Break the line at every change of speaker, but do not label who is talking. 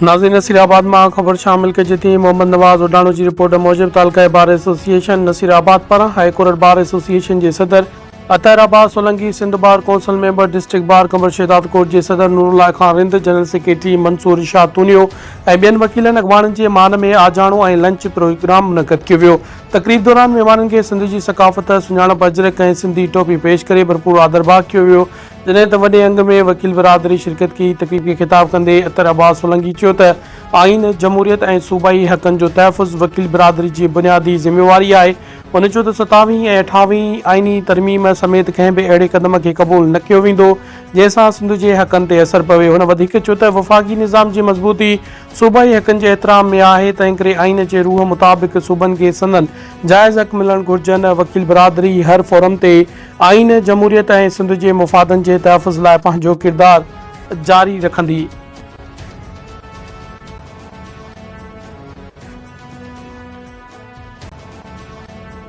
नाज़रीन, नसीराबाद में खबर शामिल कजे थी। मोहम्मद नवाज़ उडाणो की रिपोर्ट मूजिब तालका बार एसोसिएशन नसीराबाद पारां हाई कोर्ट बार एसोसिएशन के सदर Atar Abbas Solangi, Sindh bar council member, district bar Qambar Shahdadkot के सदर नूरुल्लाह खान रिंद, जनरल सेक्रेटरी मंसूर शाह तूनियो ऐं ॿियनि वकीलनि अॻवाननि के मान में आजाणो ऐं लंच प्रोग्राम मुनक़द कियो वियो। तकरीब दौरान महिमाननि खे सिंध की सकाफ़त, सुञाणप, अजरक ऐं सिंधी टोपी पेश करे भरपूर आदरबाग कियो वियो। जॾहिं त वॾे अंग में वकील बिरादरी शिरकत की। तकरीब के खिताब कंदे अतर अब्बास सोलंकी चयो त आइन, जमहूरियत ऐं सूबाई हक़नि जो तहफ़ुज़ वकील बिरादरी की बुनियादी ज़िम्मेवारी आहे। उन चयो त 27वीं ऐं 28वीं आइनी तरमीम समेत कंहिं बि अहिड़े क़दम खे क़बूल न कयो वेंदो जंहिंसां सिंध जे हक़नि ते असर पवे। हुन वधीक चयो त वफ़ाक़ी निज़ाम जी मज़बूती सूबाई हक़नि जे एहतराम में आहे, तंहिं करे आइन जे रूह मुताबिक़ सूबनि खे संदनि जाइज़ हक़ मिलणु घुरिजनि। वकील बिरादरी हर फोरम ते आइन, जमहूरियत ऐं सिंध जे मुफ़ादनि जे तहफ़ुज़ लाइ पंहिंजो किरदारु जारी रखंदी।